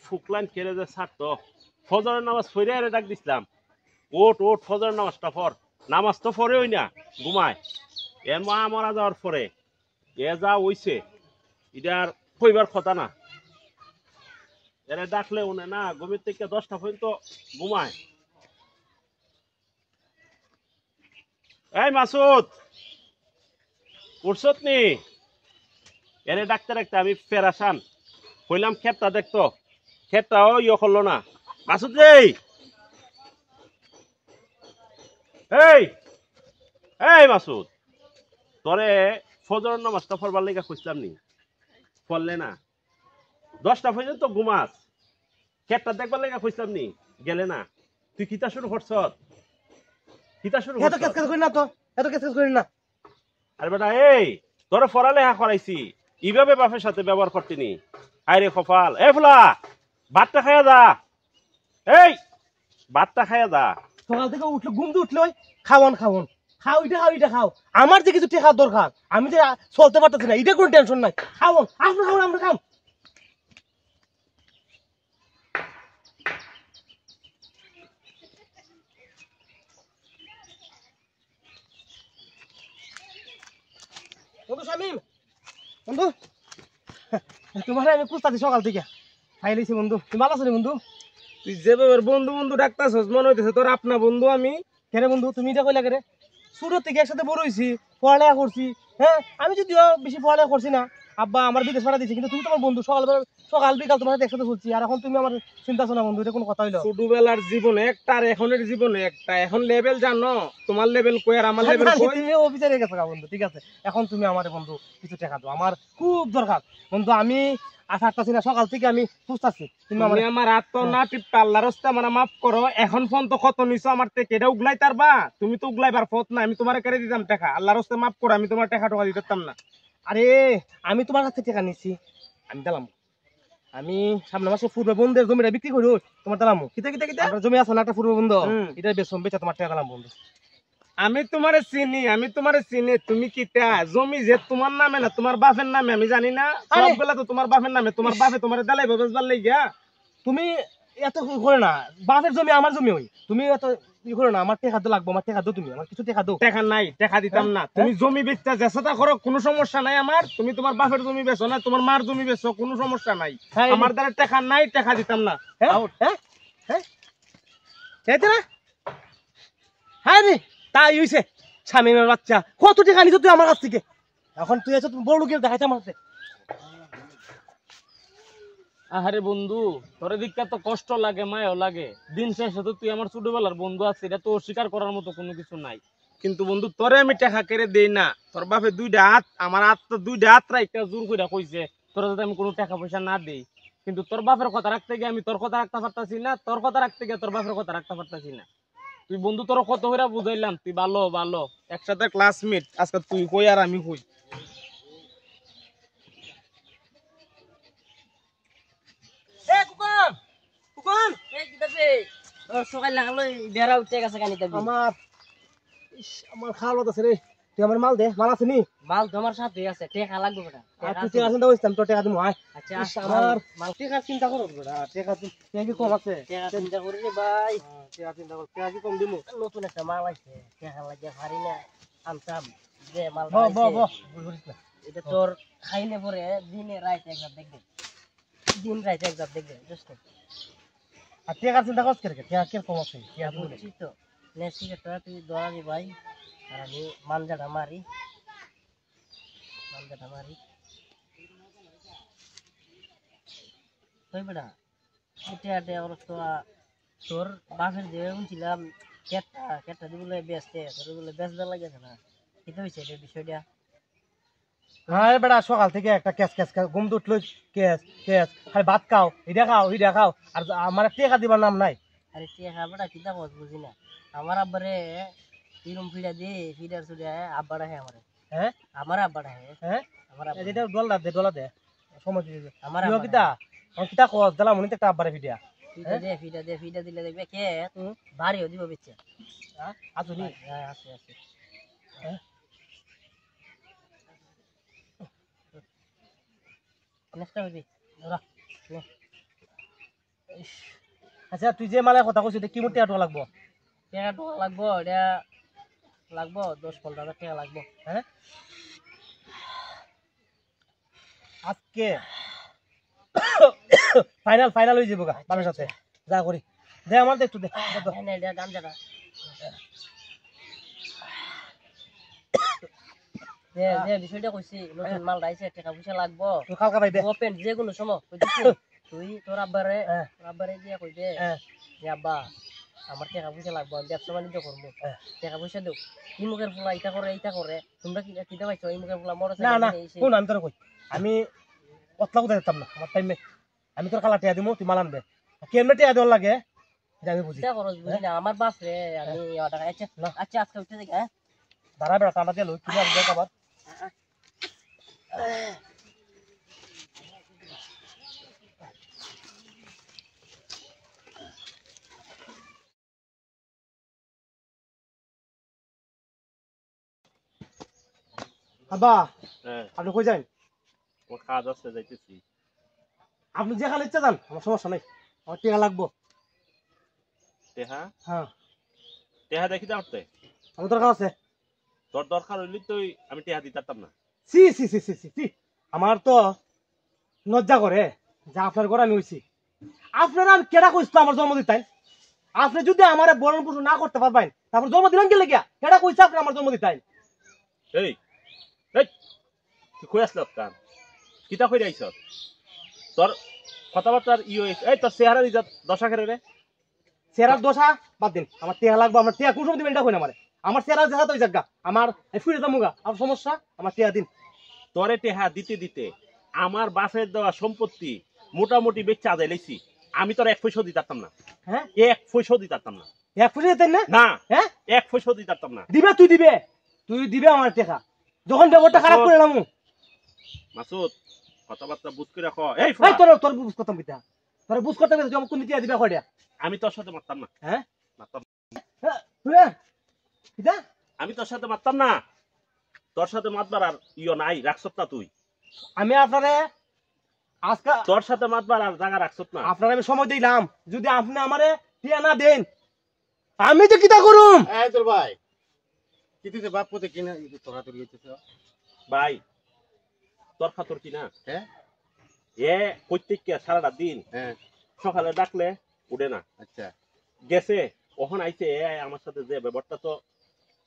ফুকলাইন কেড়ে যে ছাড়তো ফজরের নামাজ পড়ে আরে ডাক দিছিলাম ওট ওট ফজরের নামাজটা পড় নামাজ তো পড়ে ওই না ঘুমায় এর মা মারা যাওয়ার পরে এ যা হইছে এটা আর কইবার কথা না এরা ডাকলে উনে না ঘুমের থেকে 10টা পর্যন্ত ঘুমায় এই মাসুদ উঠছত নি এরে ডাকতে ডাকতে আমি পেরাসান কইলাম ক্ষেতটা দেখতো ক্ষেতটাও ইয়ে করলো না মাসুদ রে এই এই মাসুদ তোরে ফজরের নামাজটা পড়বার লেগে খুঁজতাম নি পড়লে না 10টা পর্যন্ত ঘুমাস ক্ষেতটা দেখবার লেগে খুঁজতাম নি গেলে না তুই কিতা শুরু করছ কিতা শুরু এত কেস কেস করি না তো এত কেস কেস করি না আরে বেটা এই তোরে পড়ালেখা করাইছি এইভাবে বাপের সাথে ব্যবহার করতিনি আরে কপাল এ ফুলা ভাতটা খাইয়া যা এই ভাতটা খাইয়া যা সকাল থেকে উঠলো ঘুম দিয়ে উঠলো খাওয়ান খাওয়ান খাও এটা খাও আমার যে কিছু টেকা দরকার আমি যে চলতে পারতেছি না এটা কোনো টেনশন নাই খাওয়ান আমরা খাওয়ান আমরা খাও বন্ধু শামিম বন্ধু তোমার আমি খুঁজতাছি সকাল থেকে খাইলেছি বন্ধু তুমি ভালো আছো বন্ধু তুই যেভাবে বন্ধু বন্ধু ডাকতাছস মনে হইতেছে তোর আপনা বন্ধু আমি কেরে বন্ধু তুমি এটা কইলা কেরে ছোট থেকে একসাথে বড় হইছি পড়ালেখা করছি হ্যাঁ আমি যদিও বেশি পড়ালেখা করছি না আব্বা আমার বিদেশ পাঠা দিয়েছে কিন্তু তুমি তোমার বন্ধু সকাল বিকাল তোমার সাথে একসাথে চলছি আর এখন তুমি আমার চিন্তা শোনা বন্ধু এটা কোনো কথা হইলো ছোটবেলার জীবনে একটা আর এখনের জীবনে একটা এখন লেভেল জানো তোমার লেভেল কই আর আমার লেভেল কই তুমি অফিসারে গেছো বন্ধু ঠিক আছে এখন তুমি আমার বন্ধু কিছু টাকা দাও আমার খুব দরকার বন্ধু আমি আসারতাছি না সকাল থেকে আমি খুঁজতাছি তুমি আমার হাত তো না টিপটা আল্লাহর রাস্তা আমার মাফ করো এখন ফোন তো কত নিছো আমার থেকে এটা উগলাই তারবা তুমি তো উগলাইবার পথ না আমি তোমারে কেড়ে দিতাম টাকা আল্লাহর রাস্তা মাফ করো আমি তোমার টাকা টাকা দিতাম না আরে আমি তোমার কাছে টাকা নিছি আমি দিলাম আমি সামনে মাসে পূর্বে বন্ধের জমিটা বিক্রি করি তোমার দিলাম কিতা কিতা কিতা জমি আছে না একটা পূর্ব বন্ধ এটা বেচম বেচা তোমার টাকা দিলাম বন্ধু আমি তোমারে চিনি তুমি কিতা জমি যে তোমার নামে না তোমার বাপের নামে আমি জানি না সবগুলা তো তোমার বাপের নামে তোমার বাপে তোমার দালাই বেচবার লাগিয়া তুমি এত করে না বাপের জমি আমার জমি হই তুমি এত ই করে না আমার টাকা লাগবে আমার টাকা দাও তুমি আমার কিছু টাকা দাও টাকা নাই টাকা দিতাম না তুমি জমি বেচতে চেষ্টা করো কোনো সমস্যা নাই আমার তুমি তোমার বাপের জমি বেচো না তোমার মার জমি বেচো কোনো সমস্যা নাই আমার দ্বারা টাকা নাই টাকা দিতাম না হ্যাঁ না হ্যাঁ রে তাই হইছে স্বামীর বাচ্চা কত টাকা নিছ তুই আমার কাছ থেকে এখন তুই আছো তুমি বড় লোকের দেখাইতে আমার আহারে বন্ধু তোরে দিকটা তো কষ্ট লাগে মায়াও লাগে দিন শেষে তো তুই আমার ছোটবেলার বন্ধু আছে এটা তো অস্বীকার করার মতো কোনো কিছু নাই কিন্তু বন্ধু তোরে আমি টাকা কেড়ে দেই না তোর বাপে দুইটা হাত আমার হাত তো দুইটা হাত রাইটা জোর করে কইছে তোরা যদি আমি কোনো টাকা পয়সা না দেই কিন্তু তোর বাপের কথা রাখতে গিয়ে আমি তোর কথা রাখতে পারতাছি না তোর কথা রাখতে গিয়ে তোর বাপের কথা রাখতে পারতাছি না তুই বন্ধু তোর কত করে বুঝাইলাম তুই ভালো ভালো একসাথে ক্লাসমেট আজকে তুই কই আর আমি কই আমার খাওয়ার আছে রে তুই আমার মাল দে মাল আছে নি মাল তোমার সাথে আছে টাকা লাগবে বেটা তুই টাকা চিন্তা করিস তোর টাকা দিমু আয় আচ্ছা আমার মাল টাকা চিন্তা করো বেটা টাকা কি কম আছে টাকা চিন্তা করি রে ভাই টাকা চিন্তা কর টাকা কি কম দিমু নতুন একটা মাল আছে টাকা লাগে পারি না আনতাম যে মাল এটা তোর খাইলে পরে দিনে রাইতে একবার দেখবে দিন রাইতে একবার দেখবে জাস্ট আর টাকা চিন্তা করছ কে টাকা কি কম আছে টাকা বুঝছি তো নেসিটা তুই দরানি ভাই আর আমি মানজাটা মারি কই বেটা এটা অবস্থা তোর বাপের যে শুনছিলাম কেটটা দিবলে বেচতে তোর বলে বেচবার লাগেছে না কি হইছে এটা বিষয়টা হ্যাঁ বেটা সকাল থেকে একটা ক্যাশ ক্যাশ ঘুম তো উঠলো ক্যাশ খালি ভাত খাও এটা খাও আর আমার টাকা দিবার নাম নাই আরে টাকা বেটা কিতা কস বুঝি না আমার আব্বারে তিরুম ফিডা দে ফিডার সুডা আব্বাটা হে আমারে হ্যাঁ আমার আব্বাটা হে আমার আব্বা এটা ডলা দে সময় দিতে আমার কিতা কস দিলাম মনে একটা আব্বারে ভিডিয়া ফিডা দিলে দেখবে কে ভারীও দিব বেচে হ্যাঁ আসুনি আছে নেক্সট হইবি ওরা আচ্ছা তুই যে মালের কথা কইছিস কি মোটে টাকা লাগবো টাকা লাগবো এটা লাগবো 10-15,000 টাকা লাগবো হ্যাঁ আজকে ফাইনাল ফাইনাল হয়ে যাবো গা বাবার সাথে যা করি দে আমার একটু দে এটা দাম জানা যে বিষয়টা কইছি নতুন মাল রাইছে টাকা পয়সা লাগবো তুই কালকা ভাই দে ওপেন যে কোনো সময় তুই তোর আব্বারে দিয়া কই দে যে আব্বা আমার টাকা পয়সা লাগবো আমি ব্যবসা বাণিজ্য করবো টাকা পয়সা দেব এই মুখের ফুলা এটা করে তোমরা কি কিটা পাইছো এই মুখের ফুলা মরে না না কোন আমি তোর কই আমি কতলা কোথায় যেতাম না আমার টাইমে আমি তোর কালা টিয়া দিমু তুই মাল আনবে কেমনে টিয়া দেওয়ার লাগে এটা আমি বুঝি বুঝি না আমার বাপ রে আমি টাকা আচ্ছা আজকে উঠে দেখি হ্যাঁ দাঁড়া বেড়া টানা দিয়ে লই তুমি আসবে আবার আব্বা হ্যাঁ আপনি কই যান ও কাজ আছে যাইতেছি আপনি যে খালি ইচ্ছা যান আমার সমস্যা নাই আমার টিয়া লাগবো টেহা হ্যাঁ টেহা দেখি দাঁড়তে আমার দরকার আছে তোর দরকার হইলি তুই আমি টেহা দিতে পারতাম না সি সি সি সি সি সি আমার তো লজ্জা করে যে আপনার ঘরে আমি হইছি আপনারা আমি কেডা কইছিল আমার জন্মদিন তাই আপনি যদি আমার বরণ পোষণ না করতে পারবেন তারপর জন্মদিন কে লেগিয়া কেডা কইছে আপনি আমার জন্মদিন তাই এই এই তুই কই আসল কান কিতা কই আইছ তোর কথাবার্তার এই তোর চেহারা দিত দশা করে রে চেহারার দোষা বাদ দিন আমার টিয়া লাগবে আমার টিয়া কোন সময় দিবেন এটা কই না আমার চেহারা দেখা তো জায়গা আমার ফিরে যামুগা আমার সমস্যা আমার টিয়া দিন তোরে টেহা দিতে দিতে আমার বাপের দেওয়া সম্পত্তি মোটামুটি বেচা যাইলেছি আমি তোর 1 পয়সা দিতে পারতাম না হ্যাঁ 1 পয়সা দিতে পারতাম না এক ফুটে দিতেন না না হ্যাঁ 1 পয়সা দিতে পারতাম না দিবে তুই দিবে আমার টাকা যখন ব্যবহারটা খারাপ করে এলাম মাসুদ কথাবার্তা বুঝ করে রাখো এই এই তোর বুঝ করতাম কিতা তোর বুঝ করতাম কিতা কোন টিয়া দিবে কয়টা আমি তোর সাথে মারতাম না হ্যাঁ মারতাম কিতা আমি তোর সাথে মারতাম না তোর সাথে মাতবার আর নাই রাখছত না তুই আমি আপনারে আজকে তোর সাথে মাতবার আর জায়গা রাখছত না আপনারে আমি সময় দিলাম যদি আপনি আমারে টিয়া না দেন আমি তো কিতা করুম এই তোর ভাই কিতিতে বাপ পতে কিনা তোরা তোর গেছিস ভাই তোর খাতর কি না হ্যাঁ এ প্রত্যেককে সারাটা দিন হ্যাঁ সকালে ডাকলে উঠে না আচ্ছা গেছে কখন আইছে আমার সাথে যে ব্যাপারটা তো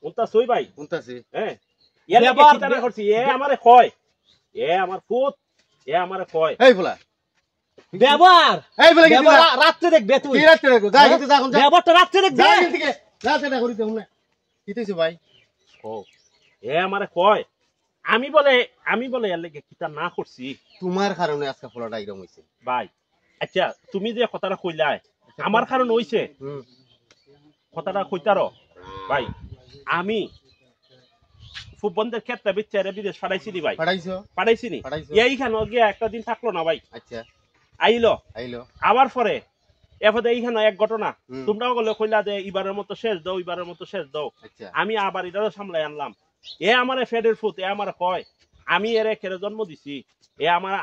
উনতা সই ভাই শুনতাছি হ্যাঁ ব্যাপার করছি আমারে কয় আমার ফুট আমারে কয় এই বলা ব্যবহার এই বলে কি রাত্রে দেখবে তুই কি রাতে দেখো যা কিন্তু যা এখন যা ব্যবহারটা রাত্রে দেখবে যা কিন্তু কে রাতে না করিতে হুনে কিতেছে ভাই ও আমারে কয় আমি বলে এর লেগে কিতা না করছি তোমার কারণে আজকে ফলাটা এরকম হইছে ভাই আচ্ছা তুমি যে কথাটা কইলাই আমার কারণ হইছে কথাটা কইতারো ভাই আমি ফুটবলের ক্ষেত্রে বিচারে বিদেশ পাঠাইছি নি ভাই পাঠাইছি নি এইখানে গিয়া একটা দিন থাকলো না ভাই আচ্ছা আইলো আবার পরে এরপরে এইখানে এক ঘটনা তোমরাও বলে কইলা যে এবারের মতো শেষ দাও আমি আবার এটারও সামলাই আনলাম আমারে ফেডের ফুট আমার কয় আমি এর কেড়ে জন্ম দিছি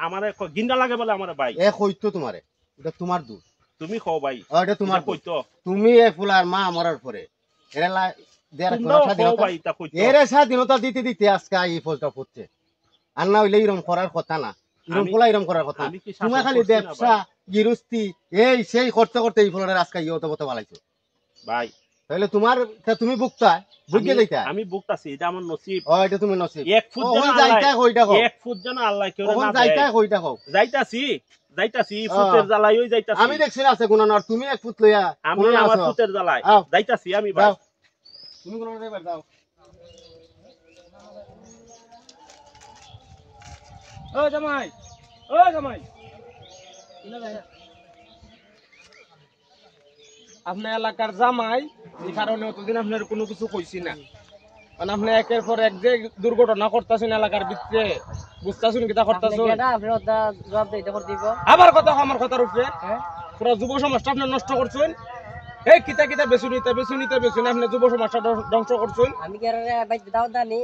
আমারে গিন্ডা লাগে বলে আমার ভাই কইতো তোমারে এটা তোমার দোষ তুমি কও ভাই এটা তোমার কইতো তুমি ফুলার মা মরার পরে এরা এর স্বাধীনতা দিতে দিতে আজকে এই ফলটা ফুটছে আর না হইলে এরকম করার কথা না এরকম ফলা এরকম করার কথা তোমার খালি ব্যবসা গৃহস্থী এই সেই করতে করতে এই ফলটা আজকে ইয়ে মতো বালাইছো ভাই তাহলে তোমার তুমি বুকতা বুঝে যাইতা আমি বুকতাছি এটা আমার নসিব এটা তুমি নসিব এক ফুট যেন যাইতা কইটা কও এক ফুট যেন আল্লাহ কেউ না যাইতা কইটা কও যাইতাছি ফুটের জ্বালাই ওই যাইতাছি আমি দেখছি আছে গুনার তুমি এক ফুট লইয়া আমি আমার ফুটের জ্বালাই যাইতাছি আমি ভাই তুমি কোন ড্রাইভার দাও ও জামাই আপনার এলাকার জামাই এই কারণে অতদিন আপনার কোনো কিছু কইছি না কারণ আপনি একের পর এক যে দুর্ঘটনা করতেছেন এলাকার ভিতরে বুঝতেছেন কিতা করতেছেন আবার কথা আমার কথার উপরে পুরো যুব সমাজটা আপনি নষ্ট করছেন এই কিতা কিতা বেছুন আপনি যুব সমাজটা ধ্বংস করছেন আমি কি আর দাও দানি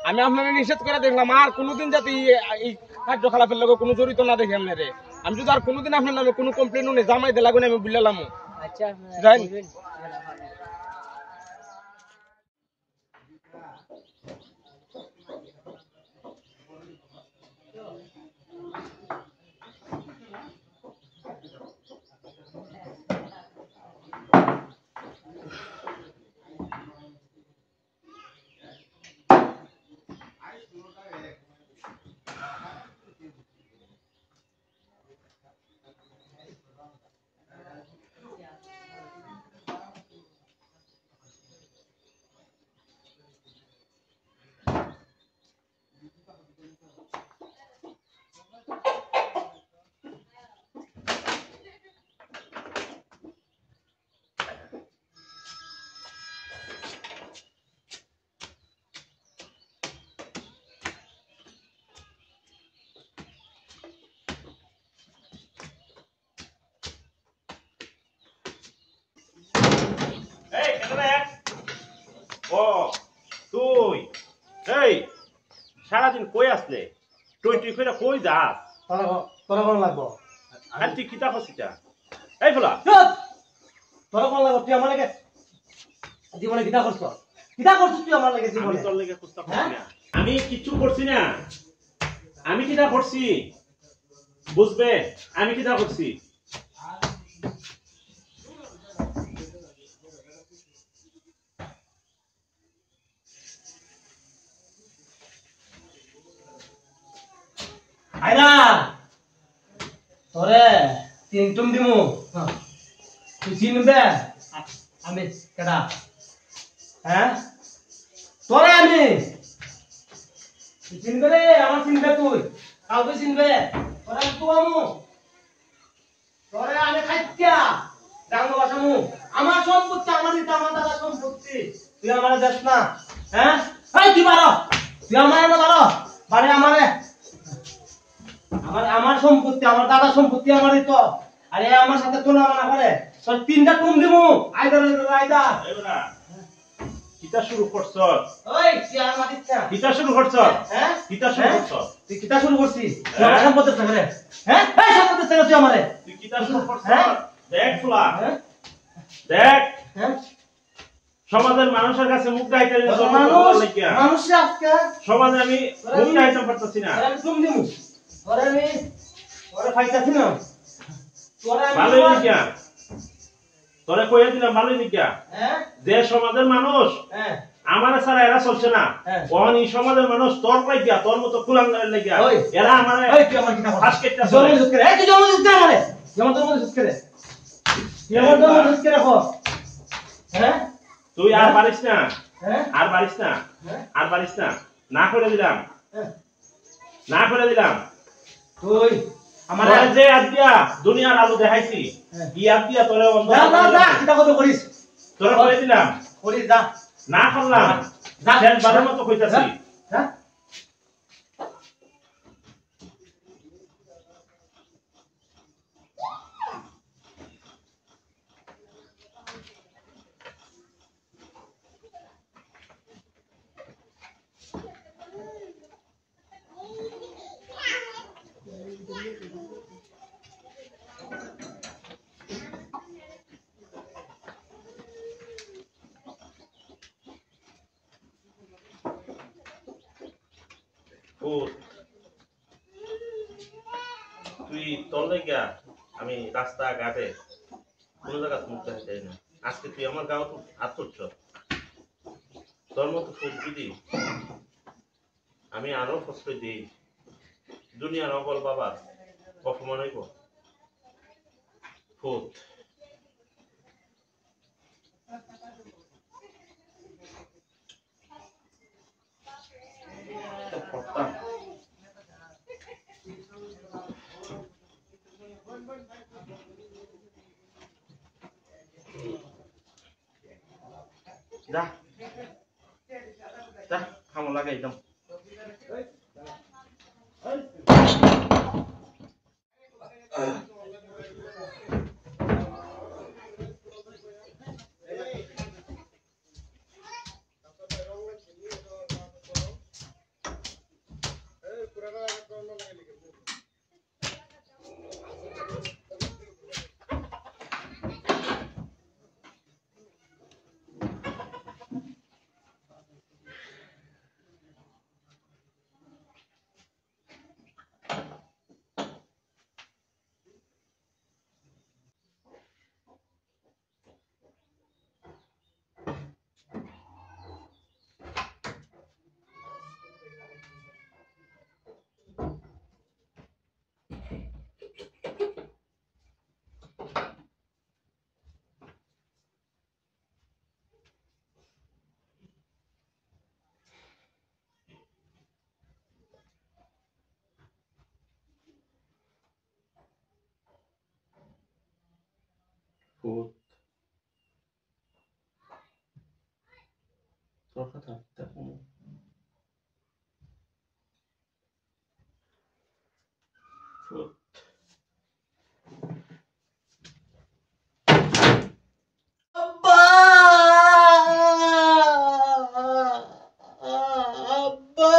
আমি আপনাকে নিষেধ করে দেখলাম আর কোনোদিন যাতে এই কার্যকলাপের লগে কোনো জড়িত না দেখি আপনারে আমি যদি আর কোনোদিন আপনার নামে কোনো কমপ্লেন নেই জামাই দে লাগুন আমি বুঝলাম আচ্ছা যাই এই কেটে ও তুই এই সারাদিন কই আসলে তুই তুই করে কই যাস তোরা কোন লাগবো আর তুই কিতা হসিটা এই ফুলা তোরা কোন লাগবো তুই আমার লাগে জীবনে কিতা করছিস তুই আমার লাগে আমি জীবনে তোর লেগে কুস্তা করছি না আমি কিচ্ছু করছি না আমি কিতা করছি বুঝবে আমি কিতা করছি আইনা তোরে তিনটুম দিমু তুই চিনবে আমি কেডা হ্যাঁ তোরে আমি তুই চিনবে রে আমার চিনবে তুই কাউকে চিনবে তোরে আমি তুয়ামু তোরে আমি খাইত্যা ডাঙ্গ বাসামু আমার সম্পত্তি আমার দিতে আমার দাদা সম্পত্তি তুই আমার দেখ না হ্যাঁ এই তুই বারো তুই আমার না বারো বাড়ি আমারে আমার সম্পত্তি আমার দাদা সম্পত্তি আমারই তো আরে আমার সাথে তো না মানা করে তোর তিনটা টুম দিমু আইদা এবারে কিতা শুরু করছস ওই তুই আর মাটিস না কিতা শুরু করছস হ্যাঁ কিতা শুরু করছস তুই কিটা শুরু করছিস তুই আমার সম্পত্তি থেকে হ্যাঁ এই সম্পত্তি থেকে তুই আমারে তুই কিতা শুরু করছস হ্যাঁ? দেখ ফুলা হ্যাঁ দেখ হ্যাঁ সমাজের মানুষের কাছে মুখ দেখাইতে মানুষ আজকে সমাজে আমি মুখ দেখাইতে পারতাছি না আমি টুম দিমু আমি ফাইতাছি না ভালোই দিকা তোরে কইয়া দিলাম ভালোই দিকা হ্যাঁ যে সমাজের মানুষ হ্যাঁ আমার ছাড়া এরা চলছে না হ্যাঁ। ওহন এই সমাজের মানুষ তোর লাগিয়া তোর মতো কুলাঙ্গারের লাগিয়া ওই। এরা আমার এই তুই আমার কিটা ফাঁস কেটে জমি জুত করে এই তুই জমি জুত করে আমারে জমি জুত করে তুই আমার জমি জুত করে রাখো হ্যাঁ তুই আর পারিস না হ্যাঁ আর পারিস না হ্যাঁ? আর পারিস না না করে দিলাম হ্যাঁ। না করে দিলাম তুই আমার তোরে যে আদিয়া দুনিয়ার আলো দেখাইছি হ্যাঁ। ই আদিয়া তোরে অন্ধ যা যা যা কিটা কত করিস তোরে করে দিলাম করিস যা না করলাম যা। শেষবারের মতো কইতাছি যা ও তুই তোর লাগিয়া আমি রাস্তা ঘাটে কোনো জায়গা মুখ দেখাতে চাই না আজকে তুই আমার গাঁও হাত তুলছ তোর মতো ফুল যদি আমি আরো প্রশ্রয় দিই দুনিয়ার অবল বাবা অপমান হইব ফুল যা যা খামো লাগাই দাম পুরানো ভূত তোর কথা দেখো ভূত আব্বা আব্বা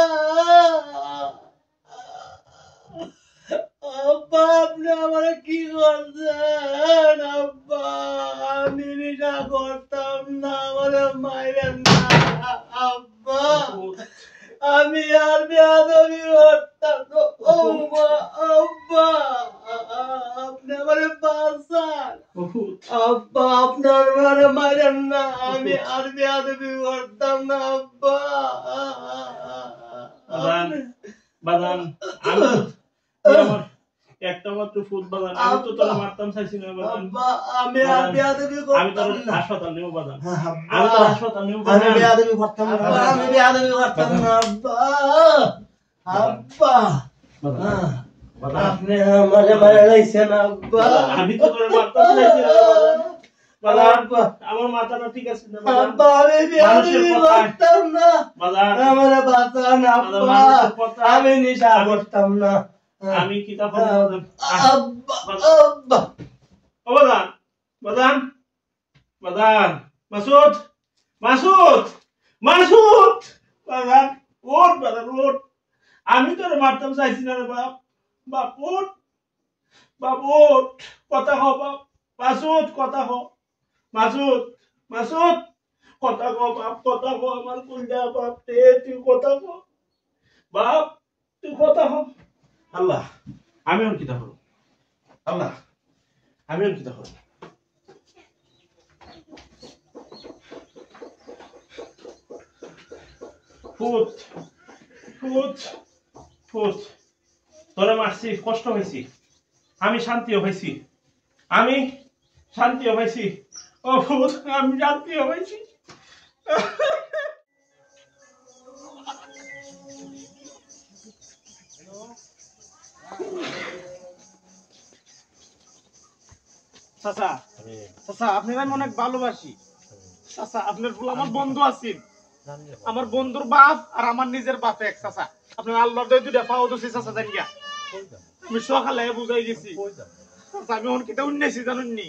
আব্বা আপনি আমার কি করছেন আব্বা আমি নিশা করতাম না আমার মায়ের না আব্বা আমি আর বেয়াদবি করতাম না ও মা আব্বা আপনি আমার বাঁচান আব্বা আপনার মানে মারেন না আমি আর বেয়াদবি করতাম না আব্বা বাদান আমি তুই আমার একটা মাত্র ফুট বাদান আমি তো তোর মারতাম চাইছি না বাদান আব্বা আমি আর বেয়াদবি আমি তোর করতাম না হাসপাতাল নেব বাদান আব্বা, আমি তোর হাসপাতাল নেব আমি বাদান বেয়াদবি করতাম না আব্বা, আমি বেয়াদবি করতাম না আব্বা আব্বা বাদান আপনি আমারে মারা লাইছেন আব্বা আমি তো তোর মারতাম চাইছি না বাদান আব্বা আমার মাথাটা ঠিক আছে না বাদান আব্বা আমি বেয়াদবি করতাম না বাদান আমারে বাঁচান আব্বা আমি নিশা করতাম না আমি কিতাব পড়তাম আব্বা আব্বা ও বাদান বাদান বাদান মাসুদ মাসুদ মাসুদ বাদান ওঠ বাদান ওঠ আমি তোর মারতাম চাইছি না রে বাপ বাপ ওঠ বাপ ওঠ কথা হ বাপ মাসুদ কথা হ মাসুদ মাসুদ কথা হ বাপ কথা হ আমার কুলজা বাপ তুই কথা হ বাপ তুই কথা হ আল্লাহ আমি ওর কিতাব পড়ব আল্লাহ আমি ওর কিতাব পড়ব ফুট ফুট ফুট তোরে মারছি কষ্ট হয়েছি আমি শান্তিও হয়েছি আমি শান্তিও হয়েছি ও ফুট আমি শান্তিও হয়েছি চাচা চাচা আপনার আমি অনেক ভালোবাসি চাচা আপনার ফুল আমার বন্ধু আছেন আমার বন্ধুর বাপ আর আমার নিজের বাপ এক চাচা আপনার আল্লাহর দয় দুইটা পাও দোষী চাচা জানি গা আমি সকালে বুঝাই গেছি চাচা আমি অনেক কিটা উন্নেছি জানুন নি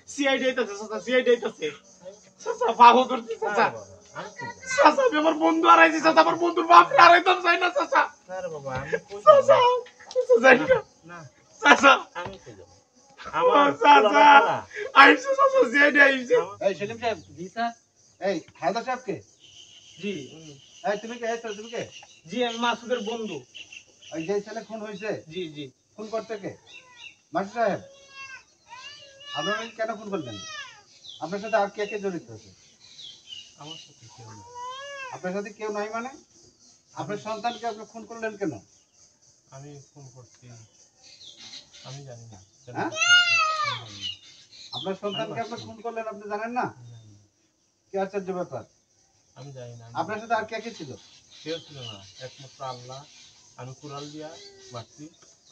সিআইডি আইতাছে চাচা সিআইডি আইতাছে চাচা পাও ধরছি চাচা চাচা আমি আমার বন্ধু হারাইছি চাচা আমার বন্ধুর বাপ হারাইতাম চাই না চাচা চাচা চাচা জানি না চাচা আমার চাচা আইছে চাচা সিআইডি আইছে এই সেলিম সাহেব জি স্যার এই হায়দার সাহেবকে জি এই তুমি কে তুমি কে জি আমি মাসুদের বন্ধু ওই যে ছেলে খুন হয়েছে জি জি খুন করতে কে মাস্টার সাহেব আপনারা কেন খুন করলেন আপনার সাথে আর কে কে জড়িত আছে আমার সাথে কেউ না আপনার সাথে কেউ নাই মানে আপনার সন্তানকে আপনি খুন করলেন কেন আমি ফোন করছি আমি জানি না হ্যাঁ? আপনার সন্তানকে আপনি খুন করলেন আপনি জানেন না কি আশ্চর্য ব্যাপার আমি জানি না আপনার সাথে আর কে কে ছিল কেউ ছিল না একমাত্র আল্লাহ আমি কুড়াল দিয়া মারছি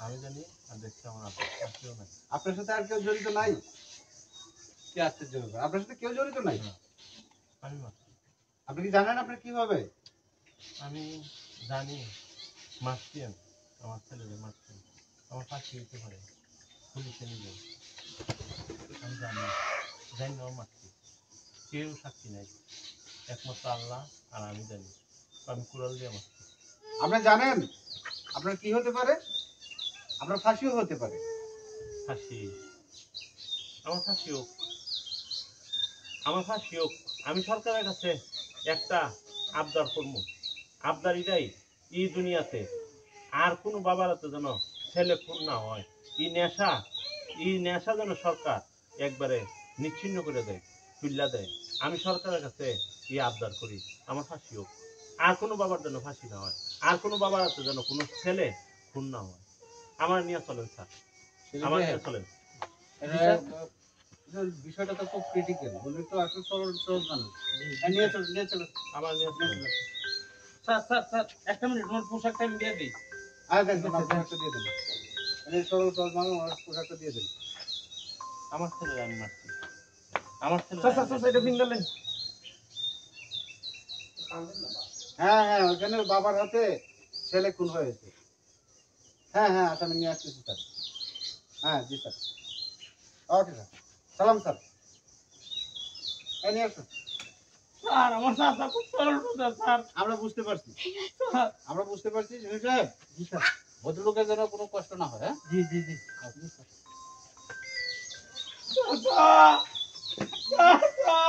আমি জানি আর দেখছি আমার আর কেউ নাই আপনার সাথে আর কেউ জড়িত নাই কি আশ্চর্য ব্যাপার আপনার সাথে কেউ জড়িত নাই আমি মারছি আপনি কি জানেন আপনি কিভাবে আমি জানি মারছি আমি আমার ছেলেদের মারছি আমার ফাঁসি হইতে পারে পুলিশে নিয়ে আমি জানি জানি না মারছি কেউ সাক্ষী নাই একমাত্র আল্লাহ আর আমি জানি আমি কুড়াল দিয়ে মারছি আপনি জানেন আপনার কি হতে পারে আপনার ফাঁসিও হতে পারে ফাঁসি আমার ফাঁসি হোক আমার ফাঁসি হোক আমি সরকারের কাছে একটা আবদার করবো আবদার এটাই এই দুনিয়াতে আর কোনো বাবার হাতে যেন ছেলে খুন না হয় এই নেশা যেন সরকার একবারে নিচ্ছিন্ন করে দেয় তুল্লা দেয় আমি সরকারের কাছে এই আবদার করি আমার ফাঁসি হোক আর কোনো বাবার যেন ফাঁসি না হয় আর কোনো বাবার হাতে যেন কোনো ছেলে খুন না হয় আমার নিয়ে চলেন স্যার আমার নিয়ে চলেন বিষয়টা তো খুব ক্রিটিক্যাল উনি তো আসলে সরল মানুষ নিয়ে চলো আমার নিয়ে চলেন স্যার স্যার স্যার একটা মিনিট আমার পোশাকটা আমি দিয়ে দিই আর দেখেন পোশাকটা দিয়ে দেন সরল মানুষ পোশাকটা দিয়ে দেন আমার ছেলে আমি মারছি আমার ছেলে চাচা চাচা এটা বিন্দালেন। হ্যাঁ হ্যাঁ, ওখানে বাবার হাতে ছেলে খুন হয়েছে। হ্যাঁ হ্যাঁ, আসামি নিয়ে আসতেছি স্যার। হ্যাঁ জি স্যার, ওকে স্যার, সালাম স্যার। এই নিয়ে আসুন। স্যার আমার চাচা খুব সরল সোজা স্যার। আমরা বুঝতে পারছি, স্যার, আমরা বুঝতে পারছি জহির সাহেব। জি স্যার, ভদ্রলোকের যেন কোনো কষ্ট না হয়। হ্যাঁ জি জি জি চাচা চাচা